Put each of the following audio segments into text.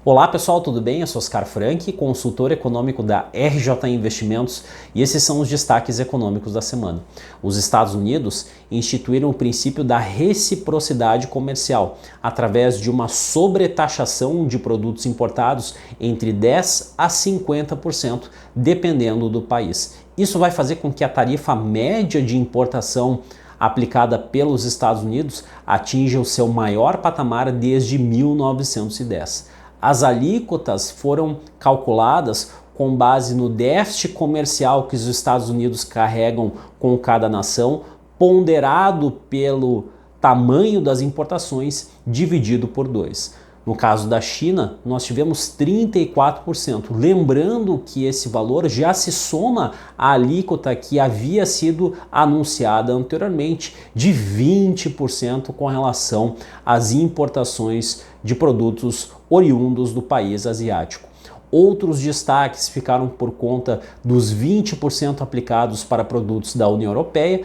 Olá pessoal, tudo bem? Eu sou Oscar Frank, consultor econômico da RJ Investimentos, e esses são os destaques econômicos da semana. Os Estados Unidos instituíram o princípio da reciprocidade comercial através de uma sobretaxação de produtos importados entre 10% a 50%, dependendo do país. Isso vai fazer com que a tarifa média de importação aplicada pelos Estados Unidos atinja o seu maior patamar desde 1910. As alíquotas foram calculadas com base no déficit comercial que os Estados Unidos carregam com cada nação, ponderado pelo tamanho das importações dividido por 2. No caso da China, nós tivemos 34%. Lembrando que esse valor já se soma à alíquota que havia sido anunciada anteriormente de 20% com relação às importações de produtos oriundos do país asiático. Outros destaques ficaram por conta dos 20% aplicados para produtos da União Europeia,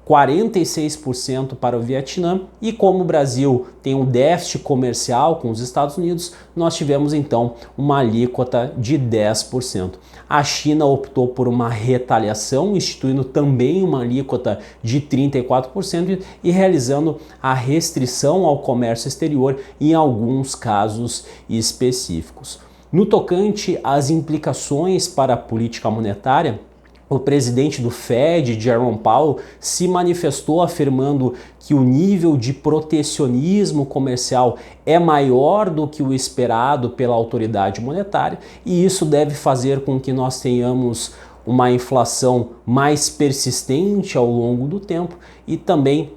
46% para o Vietnã, e como o Brasil tem um déficit comercial com os Estados Unidos, nós tivemos então uma alíquota de 10%. A China optou por uma retaliação, instituindo também uma alíquota de 34% e realizando a restrição ao comércio exterior em alguns casos específicos. No tocante às implicações para a política monetária, o presidente do Fed, Jerome Powell, se manifestou afirmando que o nível de protecionismo comercial é maior do que o esperado pela autoridade monetária, e isso deve fazer com que nós tenhamos uma inflação mais persistente ao longo do tempo e também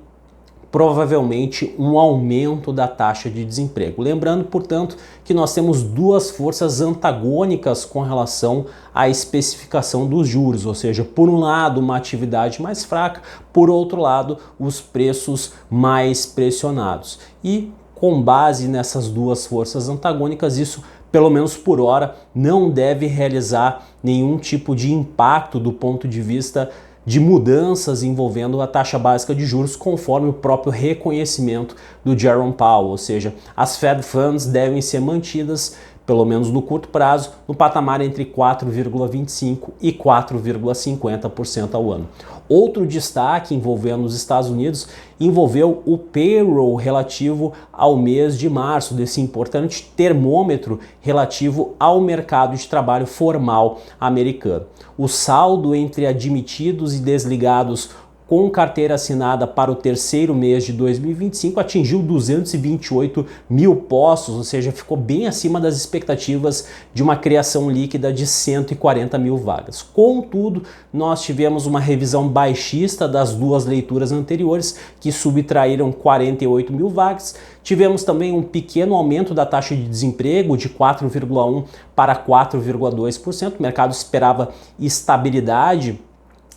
provavelmente um aumento da taxa de desemprego. Lembrando, portanto, que nós temos duas forças antagônicas com relação à especificação dos juros, ou seja, por um lado uma atividade mais fraca, por outro lado os preços mais pressionados. E com base nessas duas forças antagônicas, isso, pelo menos por hora, não deve realizar nenhum tipo de impacto do ponto de vista de mudanças envolvendo a taxa básica de juros, conforme o próprio reconhecimento do Jerome Powell, ou seja, as Fed Funds devem ser mantidas, pelo menos no curto prazo, no patamar entre 4,25% e 4,50% ao ano. Outro destaque envolvendo os Estados Unidos envolveu o payroll relativo ao mês de março, desse importante termômetro relativo ao mercado de trabalho formal americano. O saldo entre admitidos e desligados com carteira assinada para o terceiro mês de 2025 atingiu 228 mil postos, ou seja, ficou bem acima das expectativas de uma criação líquida de 140 mil vagas. Contudo, nós tivemos uma revisão baixista das duas leituras anteriores, que subtraíram 48 mil vagas. Tivemos também um pequeno aumento da taxa de desemprego de 4,1% para 4,2%. O mercado esperava estabilidade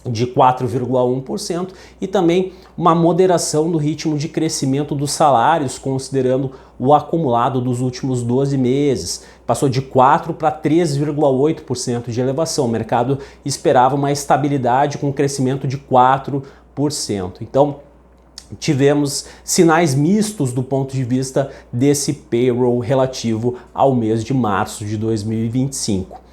de 4,1% e também uma moderação do ritmo de crescimento dos salários, considerando o acumulado dos últimos 12 meses. Passou de 4% para 3,8% de elevação. O mercado esperava uma estabilidade com crescimento de 4%. Então, tivemos sinais mistos do ponto de vista desse payroll relativo ao mês de março de 2025.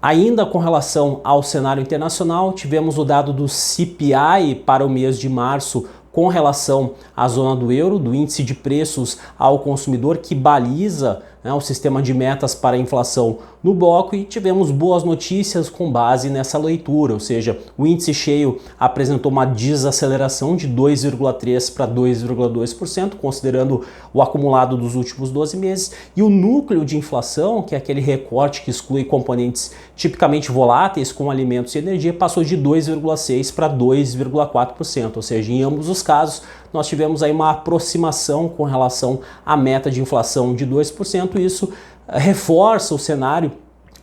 Ainda com relação ao cenário internacional, tivemos o dado do CPI para o mês de março com relação à zona do euro, do índice de preços ao consumidor, que baliza o sistema de metas para a inflação no bloco, e tivemos boas notícias com base nessa leitura, ou seja, o índice cheio apresentou uma desaceleração de 2,3% para 2,2%, considerando o acumulado dos últimos 12 meses, e o núcleo de inflação, que é aquele recorte que exclui componentes tipicamente voláteis como alimentos e energia, passou de 2,6% para 2,4%, ou seja, em ambos os casos nós tivemos aí uma aproximação com relação à meta de inflação de 2%, e isso reforça o cenário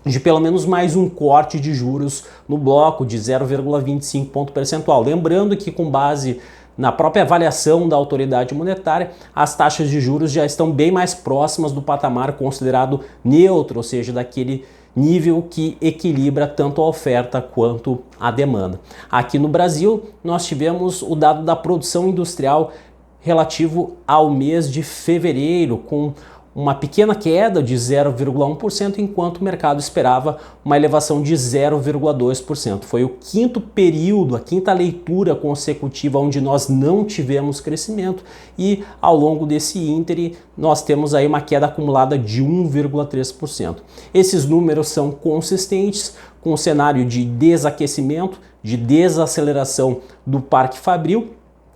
de pelo menos mais um corte de juros no bloco de 0,25 ponto percentual. Lembrando que, com base na própria avaliação da autoridade monetária, as taxas de juros já estão bem mais próximas do patamar considerado neutro, ou seja, daquele nível que equilibra tanto a oferta quanto a demanda. Aqui no Brasil, nós tivemos o dado da produção industrial relativo ao mês de fevereiro, com uma pequena queda de 0,1%, enquanto o mercado esperava uma elevação de 0,2%. Foi o quinto período, a quinta leitura consecutiva onde nós não tivemos crescimento e ao longo desse íntere nós temos aí uma queda acumulada de 1,3%. Esses números são consistentes com o cenário de desaquecimento, de desaceleração do parque fabril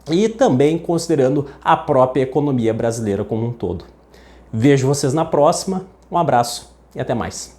e também considerando a própria economia brasileira como um todo. Vejo vocês na próxima, um abraço e até mais.